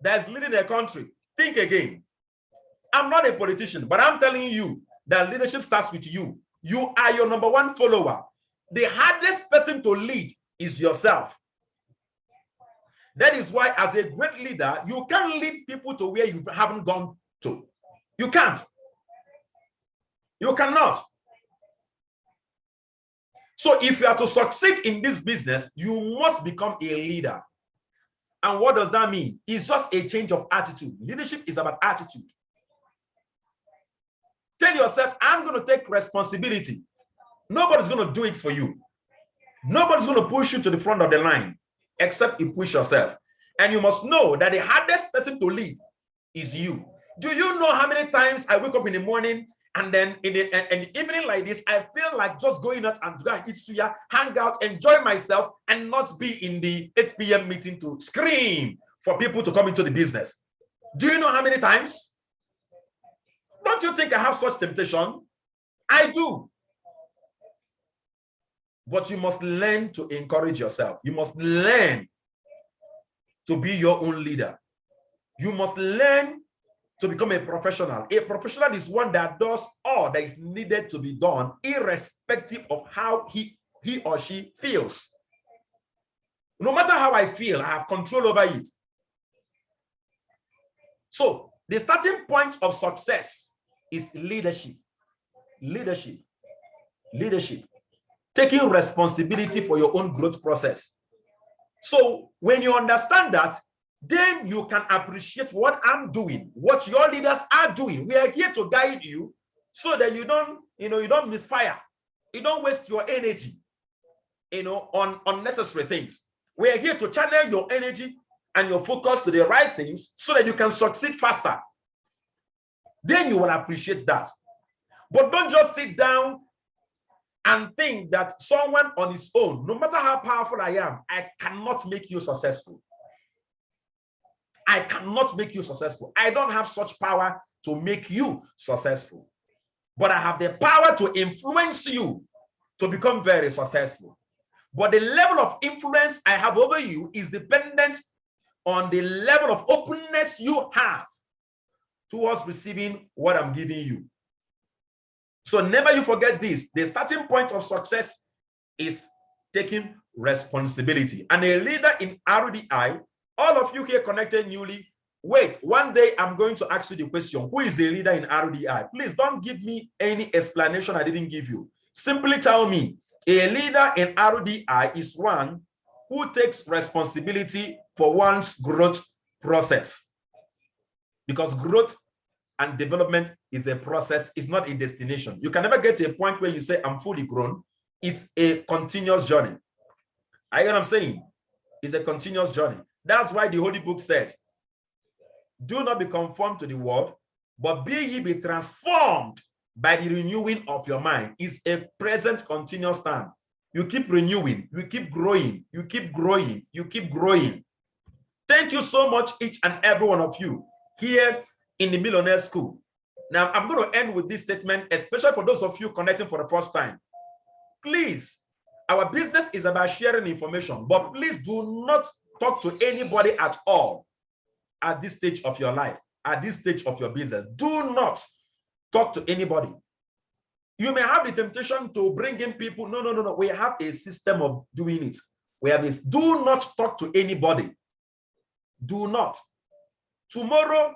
that's leading a country. Think again. I'm not a politician, but I'm telling you that leadership starts with you. You are your number one follower. The hardest person to lead is yourself. That is why, as a great leader, you can't lead people to where you haven't gone to. You can't. You cannot. So if you are to succeed in this business, you must become a leader. And what does that mean? It's just a change of attitude. Leadership is about attitude. Tell yourself, I'm going to take responsibility. Nobody's going to do it for you. Nobody's going to push you to the front of the line, except you push yourself. And you must know that the hardest person to lead is you. Do you know how many times I wake up in the morning and then in the evening like this, I feel like just going out and go and eat suya, hang out, enjoy myself, and not be in the 8 p.m. meeting to scream for people to come into the business? Do you know how many times? Don't you think I have such temptation? I do. But you must learn to encourage yourself. You must learn to be your own leader. You must learn to become a professional. A professional is one that does all that is needed to be done, irrespective of how he or she feels. No matter how I feel, I have control over it. So the starting point of success is leadership. Leadership. Leadership. Taking responsibility for your own growth process. So when you understand that, then you can appreciate what I'm doing, what your leaders are doing. We are here to guide you so that you don't misfire. You don't waste your energy, on unnecessary things. We are here to channel your energy and your focus to the right things so that you can succeed faster. Then you will appreciate that. But don't just sit down and think that someone on his own, no matter how powerful I am, I cannot make you successful. I cannot make you successful. I don't have such power to make you successful. But I have the power to influence you to become very successful. But the level of influence I have over you is dependent on the level of openness you have towards receiving what I'm giving you. So never you forget this. The starting point of success is taking responsibility. And a leader in RDI, all of you here connected newly, wait, one day I'm going to ask you the question, who is a leader in RDI? Please don't give me any explanation I didn't give you. Simply tell me, a leader in RDI is one who takes responsibility for one's growth process. Because growth and development is a process, it's not a destination. You can never get to a point where you say, I'm fully grown. It's a continuous journey. I get what I'm saying? It's a continuous journey. That's why the Holy Book said, do not be conformed to the world, but be ye be transformed by the renewing of your mind. It's a present continuous time. You keep renewing, you keep growing, you keep growing, you keep growing. Thank you so much, each and every one of you here in the Millionaire School. Now, I'm going to end with this statement, especially for those of you connecting for the first time. Please, our business is about sharing information, but please do not talk to anybody at all at this stage of your life, at this stage of your business. Do not talk to anybody. You may have the temptation to bring in people. No. We have a system of doing it. We have this. Do not talk to anybody. Do not. Tomorrow,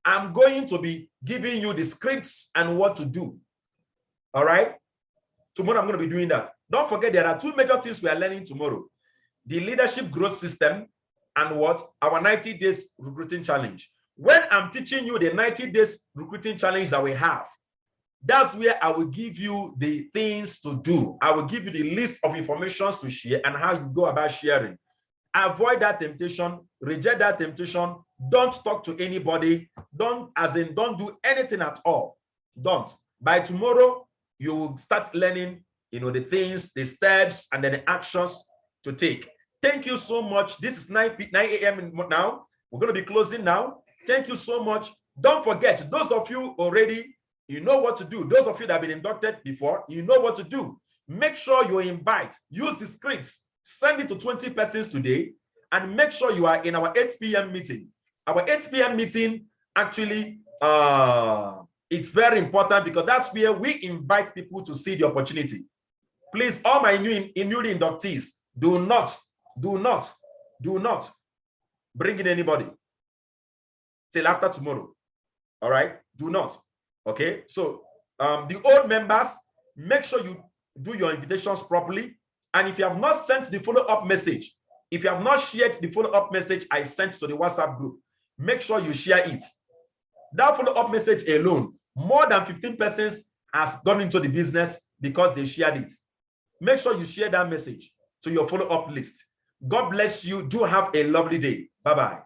I'm going to be giving you the scripts and what to do. All right? Tomorrow, I'm going to be doing that. Don't forget, there are two major things we are learning tomorrow. The leadership growth system and what? Our 90 days recruiting challenge. When I'm teaching you the 90 days recruiting challenge that we have, that's where I will give you the things to do. I will give you the list of information to share and how you go about sharing. Avoid that temptation, reject that temptation. Don't talk to anybody. Don't do anything at all. Don't. By tomorrow, you will start learning, the things, the steps, and then the actions to take. Thank you so much. This is 9 a.m. now. We're going to be closing now. Thank you so much. Don't forget, those of you already, you know what to do. Those of you that have been inducted before, you know what to do. Make sure you invite. Use the scripts. Send it to 20 persons today. And make sure you are in our 8 p.m. meeting. Our 8 p.m. meeting, actually, it's very important because that's where we invite people to see the opportunity. Please, all my newly inductees, do not bring in anybody till after tomorrow. All right? Do not. Okay? So the old members, make sure you do your invitations properly. And if you have not sent the follow-up message, if you have not shared the follow-up message I sent to the WhatsApp group, make sure you share it. That follow-up message alone, more than 15 persons has gone into the business because they shared it. Make sure you share that message to your follow-up list. God bless you. Do have a lovely day. Bye-bye.